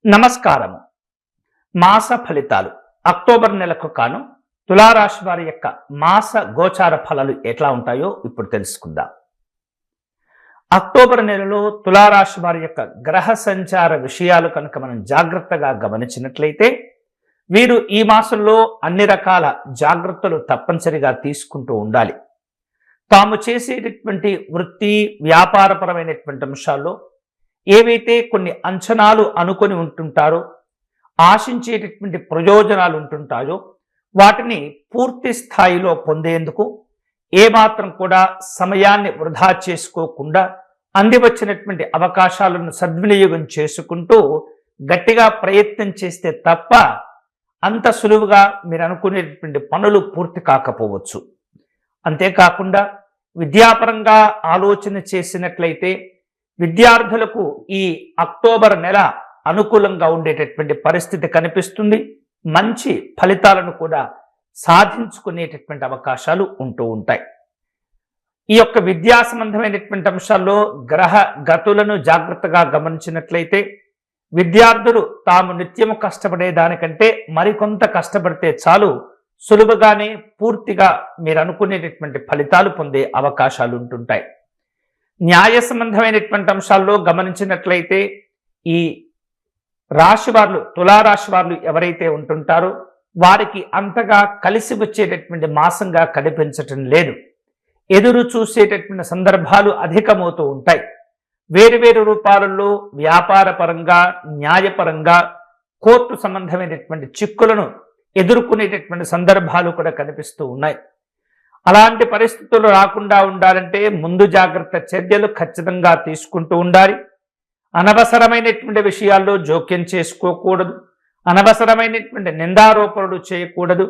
నమస్కారము. మాస ఫలితాలు అక్టోబర్ నెలకు కాను తులారాశి వారి యొక్క మాస గోచార ఫలాలు ఎట్లా ఉంటాయో ఇప్పుడు తెలుసుకుందాం. అక్టోబర్ నెలలో తులారాశి వారి యొక్క గ్రహ సంచార విషయాలు కనుక మనం జాగ్రత్తగా గమనించినట్లయితే వీరు ఈ మాసంలో అన్ని రకాల జాగ్రత్తలు తప్పనిసరిగా తీసుకుంటూ ఉండాలి. తాము చేసేటటువంటి వృత్తి వ్యాపారపరమైనటువంటి అంశాల్లో ఏవైతే కొన్ని అంచనాలు అనుకొని ఉంటుంటారో, ఆశించేటటువంటి ప్రయోజనాలు ఉంటుంటాయో వాటిని పూర్తి స్థాయిలో పొందేందుకు ఏమాత్రం కూడా సమయాన్ని వృధా చేసుకోకుండా అందివచ్చినటువంటి అవకాశాలను సద్వినియోగం చేసుకుంటూ గట్టిగా ప్రయత్నం చేస్తే తప్ప అంత సులువుగా మీరు అనుకునేటటువంటి పనులు పూర్తి కాకపోవచ్చు. అంతేకాకుండా విద్యాపరంగా ఆలోచన చేసినట్లయితే విద్యార్థులకు ఈ అక్టోబర్ నెల అనుకూలంగా ఉండేటటువంటి పరిస్థితి కనిపిస్తుంది. మంచి ఫలితాలను కూడా సాధించుకునేటటువంటి అవకాశాలు ఉంటూ ఉంటాయి. ఈ యొక్క విద్యా సంబంధమైనటువంటి అంశాల్లో గ్రహ గతులను జాగ్రత్తగా గమనించినట్లయితే విద్యార్థులు తాము నిత్యము కష్టపడే దానికంటే మరికొంత కష్టపడితే చాలు సులువుగానే పూర్తిగా మీరు అనుకునేటటువంటి ఫలితాలు పొందే అవకాశాలు ఉంటుంటాయి. న్యాయ సంబంధమైనటువంటి అంశాల్లో గమనించినట్లయితే ఈ రాశి వారు తులారాశి వారు ఎవరైతే ఉంటుంటారో వారికి అంతగా కలిసి వచ్చేటటువంటి మాసంగా కనిపించటం లేదు. ఎదురు చూసేటటువంటి సందర్భాలు అధికమవుతూ ఉంటాయి. వేరువేరు రూపాలలో వ్యాపారపరంగా న్యాయపరంగా కోర్టు సంబంధమైనటువంటి చిక్కులను ఎదుర్కొనేటటువంటి సందర్భాలు కూడా కనిపిస్తూ ఉన్నాయి. అలాంటి పరిస్థితులు రాకుండా ఉండాలంటే ముందు జాగ్రత్త చర్యలు ఖచ్చితంగా తీసుకుంటూ ఉండాలి. అనవసరమైనటువంటి విషయాల్లో జోక్యం చేసుకోకూడదు. అనవసరమైనటువంటి నిందారోపణలు చేయకూడదు.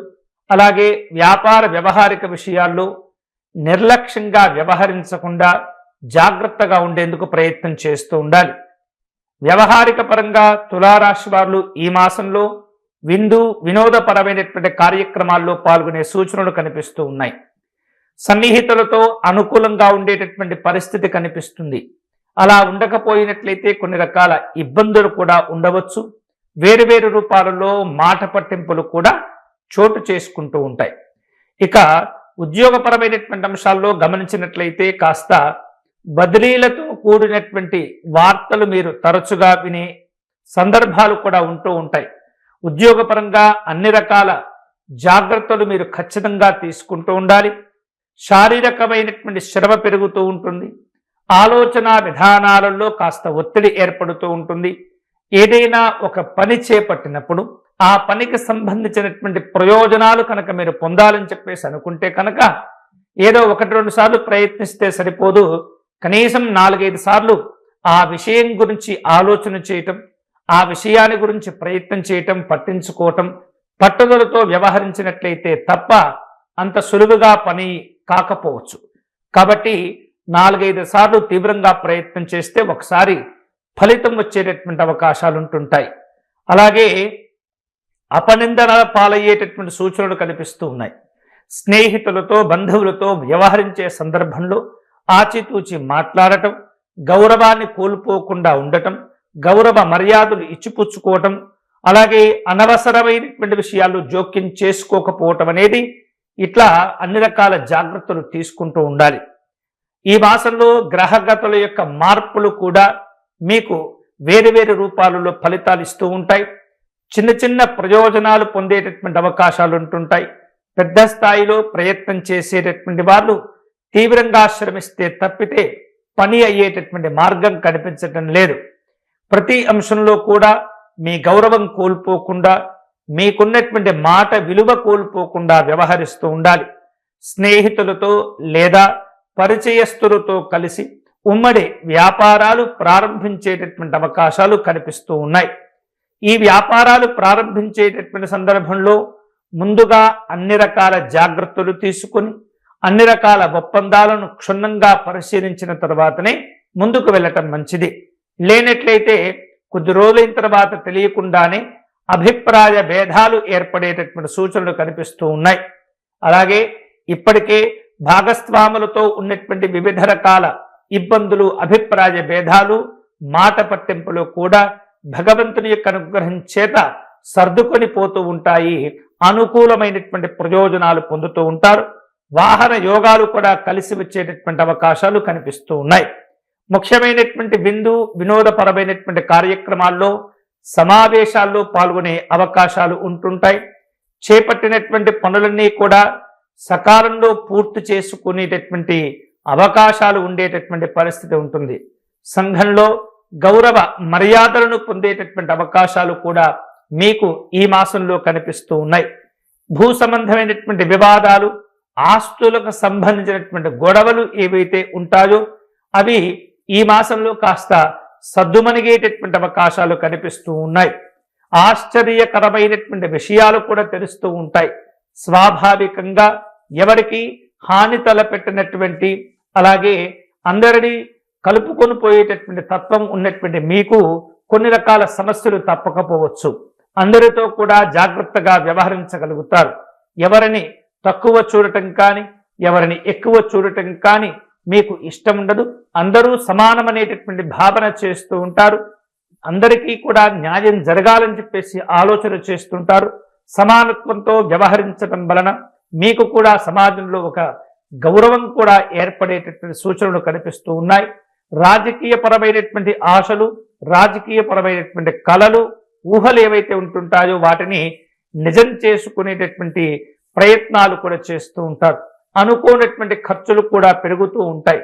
అలాగే వ్యాపార వ్యవహారిక విషయాల్లో నిర్లక్ష్యంగా వ్యవహరించకుండా జాగ్రత్తగా ఉండేందుకు ప్రయత్నం చేస్తూ ఉండాలి. వ్యవహారిక పరంగా తులారాశి వారు ఈ మాసంలో వినోదపరమైనటువంటి కార్యక్రమాల్లో పాల్గొనే సూచనలు కనిపిస్తూ ఉన్నాయి. సన్నిహితులతో అనుకూలంగా ఉండేటటువంటి పరిస్థితి కనిపిస్తుంది. అలా ఉండకపోయినట్లయితే కొన్ని రకాల ఇబ్బందులు కూడా ఉండవచ్చు. వేరువేరు రూపాలలో మాట పట్టింపులు కూడా చోటు చేసుకుంటూ ఉంటాయి. ఇక ఉద్యోగపరమైనటువంటి అంశాల్లో గమనించినట్లయితే కాస్త బదిలీలతో కూడినటువంటి వార్తలు మీరు తరచుగా వినే సందర్భాలు కూడా ఉంటూ ఉంటాయి. ఉద్యోగపరంగా అన్ని రకాల జాగ్రత్తలు మీరు ఖచ్చితంగా తీసుకుంటూ ఉండాలి. శారీరకమైనటువంటి శ్రమ పెరుగుతూ ఉంటుంది. ఆలోచన విధానాలలో కాస్త ఒత్తిడి ఏర్పడుతూ ఉంటుంది. ఏదైనా ఒక పని చేపట్టినప్పుడు ఆ పనికి సంబంధించినటువంటి ప్రయోజనాలు కనుక మీరు పొందాలని చెప్పేసి అనుకుంటే కనుక ఏదో 1-2 సార్లు ప్రయత్నిస్తే సరిపోదు. కనీసం 4-5 సార్లు ఆ విషయం గురించి ఆలోచన చేయటం, ఆ విషయాన్ని గురించి ప్రయత్నం చేయటం, పట్టించుకోవటం, పట్టుదలతో వ్యవహరించినట్లయితే తప్ప అంత సులువుగా పని కాకపోవచ్చు. కాబట్టి 4-5 సార్లు తీవ్రంగా ప్రయత్నం చేస్తే ఒకసారి ఫలితం వచ్చేటటువంటి అవకాశాలు ఉంటుంటాయి. అలాగే అపనిందన పాలయ్యేటటువంటి సూచనలు కనిపిస్తూ ఉన్నాయి. స్నేహితులతో బంధువులతో వ్యవహరించే సందర్భంలో ఆచితూచి మాట్లాడటం, గౌరవాన్ని కోల్పోకుండా ఉండటం, గౌరవ మర్యాదలు ఇచ్చిపుచ్చుకోవటం, అలాగే అనవసరమైనటువంటి విషయాల్లో జోక్యం చేసుకోకపోవటం అనేది ఇట్లా అన్ని రకాల జాగ్రత్తలు తీసుకుంటూ ఉండాలి. ఈ మాసంలో గ్రహగతుల యొక్క మార్పులు కూడా మీకు వేరువేరు రూపాలలో ఫలితాలు ఇస్తూ ఉంటాయి. చిన్న చిన్న ప్రయోజనాలు పొందేటటువంటి అవకాశాలు ఉంటుంటాయి. పెద్ద స్థాయిలో ప్రయత్నం చేసేటటువంటి వాళ్ళు తీవ్రంగా శ్రమిస్తే తప్పితే పని అయ్యేటటువంటి మార్గం కనిపించటం లేదు. ప్రతి అంశంలో కూడా మీ గౌరవం కోల్పోకుండా, మీకున్నటువంటి మాట విలువ కోల్పోకుండా వ్యవహరిస్తూ ఉండాలి. స్నేహితులతో లేదా పరిచయస్తులతో కలిసి ఉమ్మడి వ్యాపారాలు ప్రారంభించేటటువంటి అవకాశాలు కనిపిస్తూ ఉన్నాయి. ఈ వ్యాపారాలు ప్రారంభించేటటువంటి సందర్భంలో ముందుగా అన్ని రకాల జాగ్రత్తలు తీసుకొని అన్ని రకాల ఒప్పందాలను క్షుణ్ణంగా పరిశీలించిన తర్వాతనే ముందుకు వెళ్ళటం మంచిది. లేనట్లయితే కొద్ది రోజులైన తర్వాత తెలియకుండానే అభిప్రాయ భేదాలు ఏర్పడేటటువంటి సూచనలు కనిపిస్తూ ఉన్నాయి. అలాగే ఇప్పటికే భాగస్వాములతో ఉన్నటువంటి వివిధ రకాల ఇబ్బందులు, అభిప్రాయ భేదాలు, మాట పట్టింపులు కూడా భగవంతుని యొక్క అనుగ్రహం చేత సర్దుకొని పోతూ ఉంటాయి. అనుకూలమైనటువంటి ప్రయోజనాలు పొందుతూ ఉంటారు. వాహన యోగాలు కూడా కలిసి వచ్చేటటువంటి అవకాశాలు కనిపిస్తూ ఉన్నాయి. ముఖ్యమైనటువంటి వినోదపరమైనటువంటి కార్యక్రమాల్లో సమావేశాల్లో పాల్గొనే అవకాశాలు ఉంటుంటాయి. చేపట్టినటువంటి పనులన్నీ కూడా సకాలంలో పూర్తి చేసుకునేటటువంటి అవకాశాలు ఉండేటటువంటి పరిస్థితి ఉంటుంది. సంఘంలో గౌరవ మర్యాదలను పొందేటటువంటి అవకాశాలు కూడా మీకు ఈ మాసంలో కనిపిస్తూ ఉన్నాయి. భూ సంబంధమైనటువంటి వివాదాలు, ఆస్తులకు సంబంధించినటువంటి గొడవలు ఏవైతే ఉంటాయో అవి ఈ మాసంలో కాస్త సద్దుమణిగేటటువంటి అవకాశాలు కనిపిస్తూ ఉన్నాయి. ఆశ్చర్యకరమైనటువంటి విషయాలు కూడా తెలుస్తూ ఉంటాయి. స్వాభావికంగా ఎవరికి హాని తలపెట్టినటువంటి, అలాగే అందరినీ కలుపుకొని పోయేటటువంటి తత్వం ఉన్నటువంటి మీకు కొన్ని రకాల సమస్యలు తప్పకపోవచ్చు. అందరితో కూడా జాగ్రత్తగా వ్యవహరించగలుగుతారు. ఎవరిని తక్కువ చూడటం కానీ, ఎవరిని ఎక్కువ చూడటం కానీ మీకు ఇష్టం ఉండదు. అందరూ సమానమనేటటువంటి భావన చేస్తూ ఉంటారు. అందరికీ కూడా న్యాయం జరగాలని చెప్పేసి ఆలోచన చేస్తుంటారు. సమానత్వంతో వ్యవహరించడం వలన మీకు కూడా సమాజంలో ఒక గౌరవం కూడా ఏర్పడేటటువంటి సూచనలు కనిపిస్తూ ఉన్నాయి. రాజకీయపరమైనటువంటి ఆశలు, రాజకీయపరమైనటువంటి కళలు, ఊహలు ఏవైతే ఉంటుంటాయో వాటిని నిజం చేసుకునేటటువంటి ప్రయత్నాలు కూడా చేస్తూ ఉంటారు. అనుకోనటువంటి ఖర్చులు కూడా పెరుగుతూ ఉంటాయి.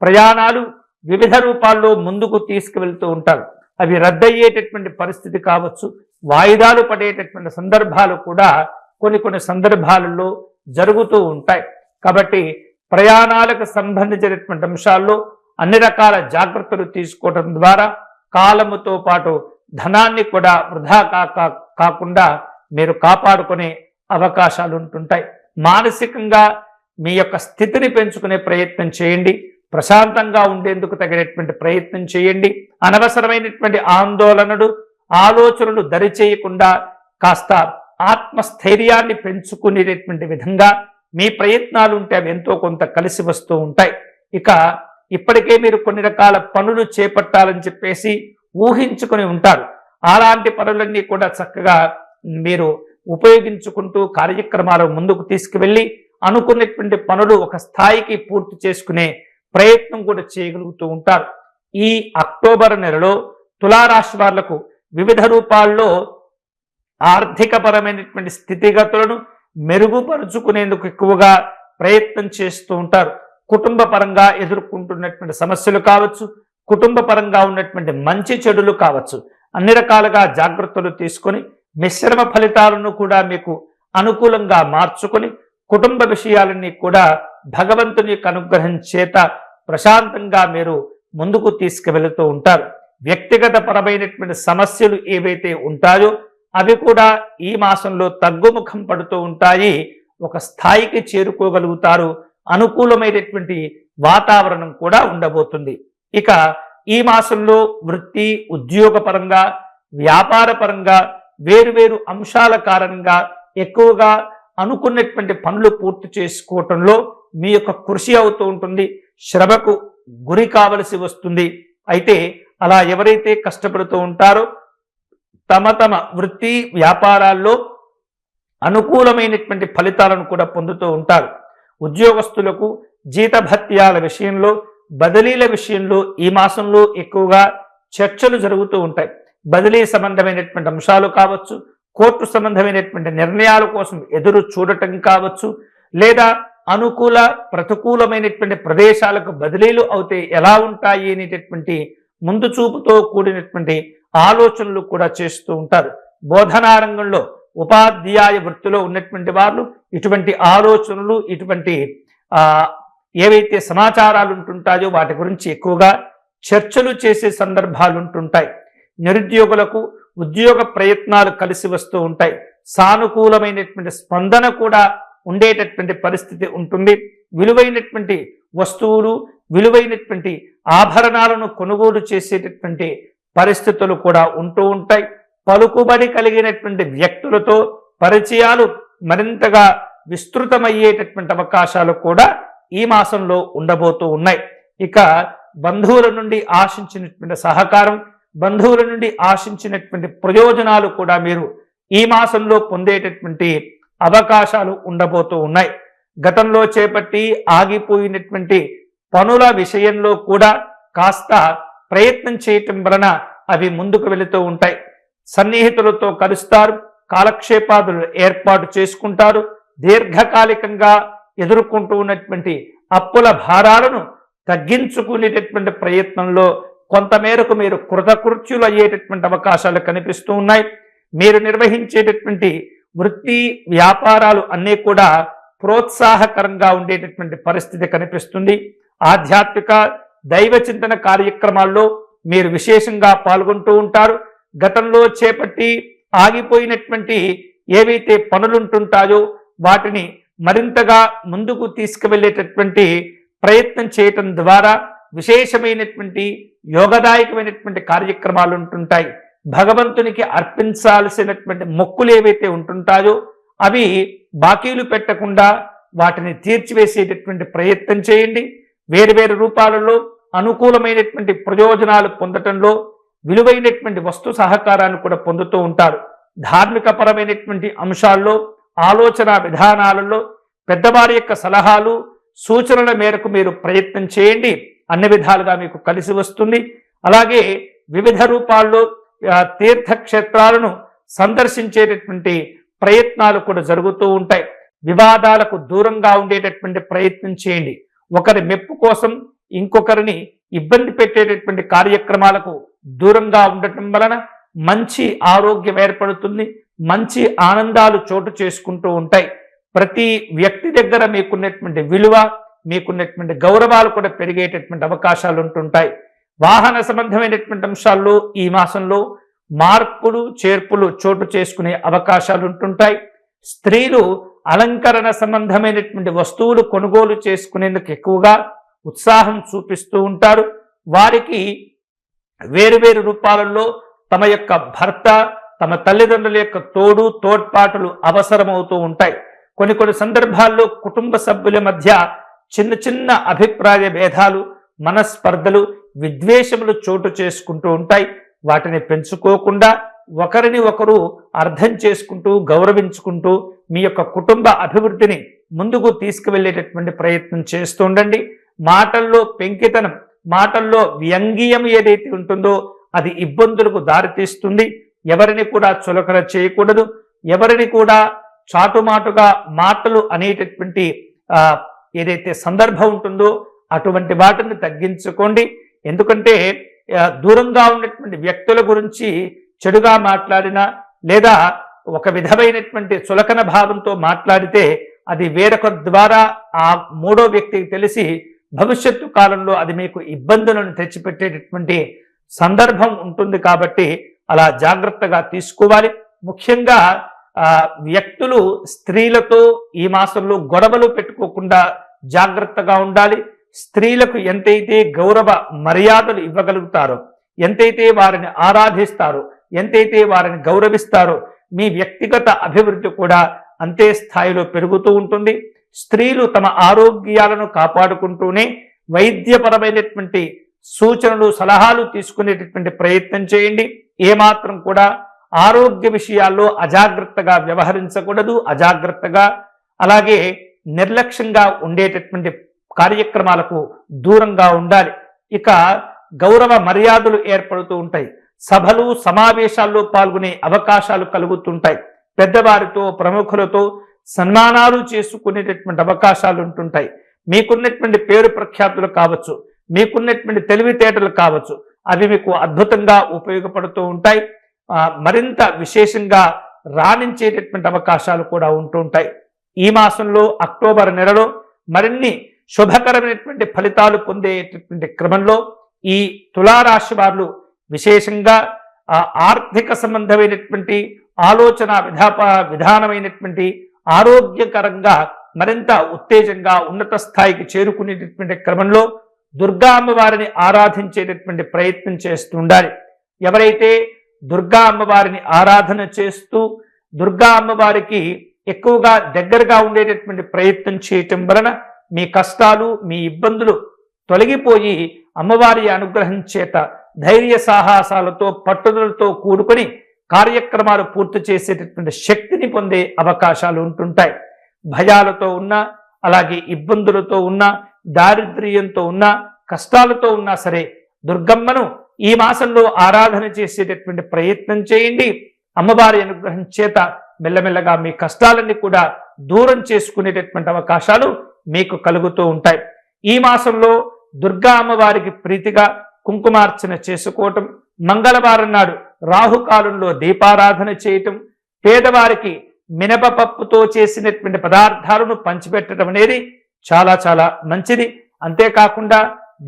ప్రయాణాలు వివిధ రూపాల్లో ముందుకు తీసుకువెళ్తూ ఉంటారు. అవి రద్దయ్యేటటువంటి పరిస్థితి కావచ్చు. వాయిదాలు పడేటటువంటి సందర్భాలు కూడా కొన్ని సందర్భాలలో జరుగుతూ ఉంటాయి. కాబట్టి ప్రయాణాలకు సంబంధించినటువంటి అంశాల్లో అన్ని రకాల జాగ్రత్తలు తీసుకోవడం ద్వారా కాలముతో పాటు ధనాన్ని కూడా వృధా కాకుండా మీరు కాపాడుకునే అవకాశాలు ఉంటుంటాయి. మానసికంగా మీ యొక్క స్థితిని పెంచుకునే ప్రయత్నం చేయండి. ప్రశాంతంగా ఉండేందుకు తగినటువంటి ప్రయత్నం చేయండి. అనవసరమైనటువంటి ఆందోళనలు, ఆలోచనలు దరిచేయకుండా కాస్త ఆత్మస్థైర్యాన్ని పెంచుకునేటటువంటి విధంగా మీ ప్రయత్నాలు ఉంటే అవి ఎంతో కొంత కలిసి వస్తూ ఉంటాయి. ఇక ఇప్పటికే మీరు కొన్ని రకాల పనులు చేపట్టాలని చెప్పేసి ఊహించుకొని ఉంటారు. అలాంటి పనులన్నీ కూడా చక్కగా మీరు ఉపయోగించుకుంటూ కార్యక్రమాలు ముందుకు తీసుకువెళ్ళి అనుకున్నటువంటి పనులు ఒక స్థాయికి పూర్తి చేసుకునే ప్రయత్నం కూడా చేయగలుగుతూ ఉంటారు. ఈ అక్టోబర్ నెలలో తులారాశి వాళ్లకు వివిధ రూపాల్లో ఆర్థికపరమైనటువంటి స్థితిగతులను మెరుగుపరుచుకునేందుకు ఎక్కువగా ప్రయత్నం చేస్తూ ఉంటారు. కుటుంబ పరంగా ఎదుర్కొంటున్నటువంటి సమస్యలు కావచ్చు, కుటుంబ పరంగా ఉన్నటువంటి మంచి చెడులు కావచ్చు, అన్ని రకాలుగా జాగ్రత్తలు తీసుకొని మిశ్రమ ఫలితాలను కూడా మీకు అనుకూలంగా మార్చుకొని కుటుంబ విషయాలన్నీ కూడా భగవంతుని యొక్క అనుగ్రహం చేత ప్రశాంతంగా మీరు ముందుకు తీసుకువెళుతూ ఉంటారు. వ్యక్తిగత పరమైనటువంటి సమస్యలు ఏవైతే ఉంటాయో అవి కూడా ఈ మాసంలో తగ్గుముఖం పడుతూ ఉంటాయి. ఒక స్థాయికి చేరుకోగలుగుతారు. అనుకూలమైనటువంటి వాతావరణం కూడా ఉండబోతుంది. ఇక ఈ మాసంలో వృత్తి, ఉద్యోగ పరంగా, వ్యాపార పరంగా వేరువేరు అంశాల కారణంగా ఎక్కువగా అనుకున్నటువంటి పనులు పూర్తి చేసుకోవటంలో మీ యొక్క కృషి అవుతూ ఉంటుంది. శ్రమకు గురి కావలసి వస్తుంది. అయితే అలా ఎవరైతే కష్టపడుతూ ఉంటారో తమ వృత్తి వ్యాపారాల్లో అనుకూలమైనటువంటి ఫలితాలను కూడా పొందుతూ ఉంటారు. ఉద్యోగస్తులకు జీతభత్యాల విషయంలో, బదిలీల విషయంలో ఈ మాసంలో ఎక్కువగా చర్చలు జరుగుతూ ఉంటాయి. బదిలీ సంబంధమైనటువంటి అంశాలు కావచ్చు, కోర్టు సంబంధమైనటువంటి నిర్ణయాల కోసం ఎదురు చూడటం కావచ్చు, లేదా అనుకూల ప్రతికూలమైనటువంటి ప్రదేశాలకు బదిలీలు అవుతే ఎలా ఉంటాయి అనేటటువంటి ముందు చూపుతో కూడినటువంటి ఆలోచనలు కూడా చేస్తూ ఉంటారు. బోధనా రంగంలో ఉపాధ్యాయ వృత్తిలో ఉన్నటువంటి వాళ్ళు ఇటువంటి ఆలోచనలు, ఇటువంటి ఏవైతే సమాచారాలు ఉంటుంటాయో వాటి గురించి ఎక్కువగా చర్చలు చేసే సందర్భాలు ఉంటుంటాయి. నిరుద్యోగులకు ఉద్యోగ ప్రయత్నాలు కలిసి వస్తూ ఉంటాయి. సానుకూలమైనటువంటి స్పందన కూడా ఉండేటటువంటి పరిస్థితి ఉంటుంది. విలువైనటువంటి వస్తువులు, విలువైనటువంటి ఆభరణాలను కొనుగోలు చేసేటటువంటి పరిస్థితులు కూడా ఉంటూ ఉంటాయి. పలుకుబడి కలిగినటువంటి వ్యక్తులతో పరిచయాలు మరింతగా విస్తృతమయ్యేటటువంటి అవకాశాలు కూడా ఈ మాసంలో ఉండబోతూ ఉన్నాయి. ఇక బంధువుల నుండి ఆశించినటువంటి సహకారం, బంధువుల నుండి ఆశించినటువంటి ప్రయోజనాలు కూడా మీరు ఈ మాసంలో పొందేటటువంటి అవకాశాలు ఉండబోతూ ఉన్నాయి. గతంలో చేపట్టి ఆగిపోయినటువంటి పనుల విషయంలో కూడా కాస్త ప్రయత్నం చేయటం వలన అవి ముందుకు వెళుతూ ఉంటాయి. సన్నిహితులతో కలుస్తారు, కాలక్షేపాదులు ఏర్పాటు చేసుకుంటారు. దీర్ఘకాలికంగా ఎదుర్కొంటూ ఉన్నటువంటి అప్పుల భారాలను తగ్గించుకునేటటువంటి ప్రయత్నంలో కొంతమేరకు మీరు కృతకృత్యులు అయ్యేటటువంటి అవకాశాలు కనిపిస్తూ ఉన్నాయి. మీరు నిర్వహించేటటువంటి వృత్తి వ్యాపారాలు అన్నీ కూడా ప్రోత్సాహకరంగా ఉండేటటువంటి పరిస్థితి కనిపిస్తుంది. ఆధ్యాత్మిక దైవ చింతన కార్యక్రమాల్లో మీరు విశేషంగా పాల్గొంటూ ఉంటారు. గతంలో చేపట్టి ఆగిపోయినటువంటి ఏవైతే పనులుంటుంటాయో వాటిని మరింతగా ముందుకు తీసుకువెళ్ళేటటువంటి ప్రయత్నం చేయటం ద్వారా విశేషమైనటువంటి యోగదాయకమైనటువంటి కార్యక్రమాలు ఉంటుంటాయి. భగవంతునికి అర్పించాల్సినటువంటి మొక్కులు ఏవైతే ఉంటుంటాయో అవి బాకీలు పెట్టకుండా వాటిని తీర్చివేసేటటువంటి ప్రయత్నం చేయండి. వేరువేరు రూపాలలో అనుకూలమైనటువంటి ప్రయోజనాలు పొందటంలో విలువైనటువంటి వస్తు సహకారాన్ని కూడా పొందుతూ ఉంటారు. ధార్మిక పరమైనటువంటి అంశాల్లో ఆలోచన విధానాలలో పెద్దవారి యొక్క సలహాలు సూచనల మేరకు మీరు ప్రయత్నం చేయండి. అన్ని విధాలుగా మీకు కలిసి వస్తుంది. అలాగే వివిధ రూపాల్లో తీర్థక్షేత్రాలను సందర్శించేటటువంటి ప్రయత్నాలు కూడా జరుగుతూ ఉంటాయి. వివాదాలకు దూరంగా ఉండేటటువంటి ప్రయత్నం చేయండి. ఒకరి మెప్పు కోసం ఇంకొకరిని ఇబ్బంది పెట్టేటటువంటి కార్యక్రమాలకు దూరంగా ఉండటం వలన మంచి ఆరోగ్యం ఏర్పడుతుంది. మంచి ఆనందాలు చోటు చేసుకుంటూ ఉంటాయి. ప్రతి వ్యక్తి దగ్గర మీకున్నటువంటి విలువ, మీకున్నటువంటి గౌరవాలు కూడా పెరిగేటటువంటి అవకాశాలు ఉంటుంటాయి. వాహన సంబంధమైనటువంటి అంశాల్లో ఈ మాసంలో మార్పులు చేర్పులు చోటు చేసుకునే అవకాశాలు ఉంటుంటాయి. స్త్రీలు అలంకరణ సంబంధమైనటువంటి వస్తువులు కొనుగోలు చేసుకునేందుకు ఎక్కువగా ఉత్సాహం చూపిస్తూ ఉంటారు. వారికి వేరువేరు రూపాలలో తమ యొక్క భర్త, తమ తల్లిదండ్రుల యొక్క తోడ్పాటులు అవసరమవుతూ ఉంటాయి. కొన్ని సందర్భాల్లో కుటుంబ సభ్యుల మధ్య చిన్న చిన్న అభిప్రాయ భేదాలు, మనస్పర్ధలు, విద్వేషములు చోటు చేసుకుంటూ ఉంటాయి. వాటిని పెంచుకోకుండా ఒకరిని ఒకరు అర్థం చేసుకుంటూ గౌరవించుకుంటూ మీ యొక్క కుటుంబ అభివృద్ధిని ముందుకు తీసుకువెళ్ళేటటువంటి ప్రయత్నం చేస్తూ ఉండండి. మాటల్లో పెంకితనం, మాటల్లో వ్యంగ్యం ఏదైతే ఉంటుందో అది ఇబ్బందులకు దారితీస్తుంది. ఎవరిని కూడా చులకన చేయకూడదు. ఎవరిని కూడా చాటుమాటుగా మాటలు అనేటటువంటి ఏదైతే సందర్భం ఉంటుందో అటువంటి వాటిని తగ్గించుకోండి. ఎందుకంటే దూరంగా ఉన్నటువంటి వ్యక్తుల గురించి చెడుగా మాట్లాడినా లేదా ఒక విధమైనటువంటి చులకన భావంతో మాట్లాడితే అది వేరొక ద్వారా ఆ మూడో వ్యక్తికి తెలిసి భవిష్యత్తు కాలంలో అది మీకు ఇబ్బందులను తెచ్చిపెట్టేటటువంటి సందర్భం ఉంటుంది. కాబట్టి అలా జాగ్రత్తగా తీసుకోవాలి. ముఖ్యంగా వ్యక్తులు స్త్రీలతో ఈ మాసంలో గొడవలు పెట్టుకోకుండా జాగ్రత్తగా ఉండాలి. స్త్రీలకు ఎంతైతే గౌరవ మర్యాదలు ఇవ్వగలుగుతారో, ఎంతైతే వారిని ఆరాధిస్తారో, ఎంతైతే వారిని గౌరవిస్తారో మీ వ్యక్తిగత అభివృద్ధి కూడా అంతే స్థాయిలో పెరుగుతూ ఉంటుంది. స్త్రీలు తమ ఆరోగ్యాలను కాపాడుకుంటూనే వైద్యపరమైనటువంటి సూచనలు సలహాలు తీసుకునేటటువంటి ప్రయత్నం చేయండి. ఏమాత్రం కూడా ఆరోగ్య విషయాల్లో అజాగ్రత్తగా వ్యవహరించకూడదు. అజాగ్రత్తగా అలాగే నిర్లక్ష్యంగా ఉండేటటువంటి కార్యక్రమాలకు దూరంగా ఉండాలి. ఇక గౌరవ మర్యాదలు ఏర్పడుతూ ఉంటాయి. సభలు సమావేశాల్లో పాల్గొనే అవకాశాలు కలుగుతుంటాయి. పెద్దవారితో ప్రముఖులతో సన్మానాలు చేసుకునేటటువంటి అవకాశాలు ఉంటుంటాయి. మీకున్నటువంటి పేరు ప్రఖ్యాతులు కావచ్చు, మీకున్నటువంటి తెలివితేటలు కావచ్చు, అవి మీకు అద్భుతంగా ఉపయోగపడుతూ ఉంటాయి. మరింత విశేషంగా రాణించేటటువంటి అవకాశాలు కూడా ఉంటుంటాయి. ఈ మాసంలో అక్టోబర్ నెలలో మరిన్ని శుభకరమైనటువంటి ఫలితాలు పొందేటటువంటి క్రమంలో ఈ తులారాశి వారు విశేషంగా ఆర్థిక సంబంధమైనటువంటి ఆలోచన విధానమైనటువంటి ఆరోగ్యకరంగా మరింత ఉత్తేజంగా ఉన్నత స్థాయికి చేరుకునేటటువంటి క్రమంలో దుర్గా అమ్మవారిని ఆరాధించేటటువంటి ప్రయత్నం చేస్తూ ఉండాలి. ఎవరైతే దుర్గా అమ్మవారిని ఆరాధన చేస్తూ దుర్గా అమ్మవారికి ఎక్కువగా దగ్గరగా ఉండేటటువంటి ప్రయత్నం చేయటం వలన మీ కష్టాలు, మీ ఇబ్బందులు తొలగిపోయి అమ్మవారి అనుగ్రహం చేత ధైర్య సాహసాలతో పట్టుదలతో కూడుకొని కార్యక్రమాలు పూర్తి చేసేటటువంటి శక్తిని పొందే అవకాశాలు ఉంటుంటాయి. భయాలతో ఉన్నా, అలాగే ఇబ్బందులతో ఉన్నా, దారిద్ర్యంతో ఉన్నా, కష్టాలతో ఉన్నా సరే దుర్గమ్మను ఈ మాసంలో ఆరాధన చేసేటటువంటి ప్రయత్నం చేయండి. అమ్మవారి అనుగ్రహం చేత మెల్లమెల్లగా మీ కష్టాలన్నీ కూడా దూరం చేసుకునేటటువంటి అవకాశాలు మీకు కలుగుతూ ఉంటాయి. ఈ మాసంలో దుర్గా అమ్మవారికి ప్రీతిగా కుంకుమార్చన చేసుకోవటం, మంగళవారం నాడు రాహుకాలంలో దీపారాధన చేయటం, పేదవారికి మినపపప్పుతో చేసినటువంటి పదార్థాలను పంచిపెట్టడం అనేది చాలా చాలా మంచిది. అంతేకాకుండా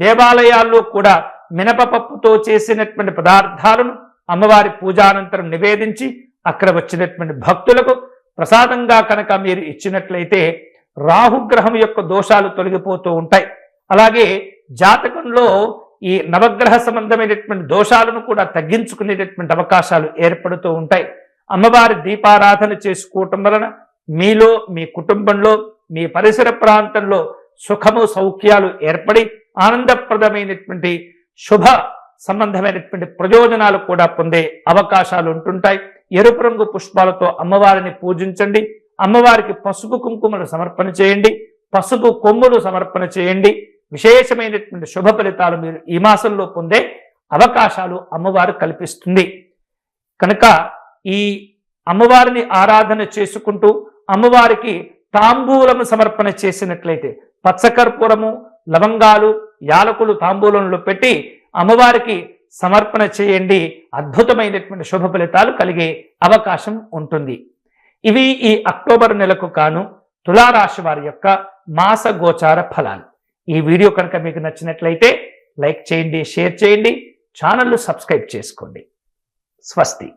దేవాలయాల్లో కూడా మినపపప్పుతో చేసినటువంటి పదార్థాలను అమ్మవారి పూజానంతరం నివేదించి అక్కడ వచ్చినటువంటి భక్తులకు ప్రసాదంగా కనుక మీరు ఇచ్చినట్లయితే రాహుగ్రహం యొక్క దోషాలు తొలగిపోతూ ఉంటాయి. అలాగే జాతకంలో ఈ నవగ్రహ సంబంధమైనటువంటి దోషాలను కూడా తగ్గించుకునేటటువంటి అవకాశాలు ఏర్పడుతూ ఉంటాయి. అమ్మవారి దీపారాధన చేసుకోవటం వలన మీలో, మీ కుటుంబంలో, మీ పరిసర ప్రాంతంలో సుఖము సౌఖ్యాలు ఏర్పడి ఆనందప్రదమైనటువంటి శుభ సంబంధమైనటువంటి ప్రయోజనాలు కూడా పొందే అవకాశాలు ఉంటుంటాయి. ఎరుపు రంగు పుష్పాలతో అమ్మవారిని పూజించండి. అమ్మవారికి పసుపు కుంకుమలు సమర్పణ చేయండి, పసుపు కొమ్ములు సమర్పణ చేయండి. విశేషమైనటువంటి శుభ ఫలితాలు మీరు ఈ మాసంలో పొందే అవకాశాలు అమ్మవారు కల్పిస్తుంది. కనుక ఈ అమ్మవారిని ఆరాధన చేసుకుంటూ అమ్మవారికి తాంబూలము సమర్పణ చేసినట్లయితే పచ్చకర్పూరము, లవంగాలు, యాలకులు తాంబూలంలో పెట్టి అమ్మవారికి సమర్పణ చేయండి. అద్భుతమైనటువంటి శుభ ఫలితాలు కలిగే అవకాశం ఉంటుంది. ఇవి ఈ అక్టోబర్ నెలకు కాను తులారాశి వారి యొక్క మాస గోచార ఫలాలు. ఈ వీడియో కనుక మీకు నచ్చినట్లయితే లైక్ చేయండి, షేర్ చేయండి, ఛానల్ను సబ్స్క్రైబ్ చేసుకోండి. స్వస్తి.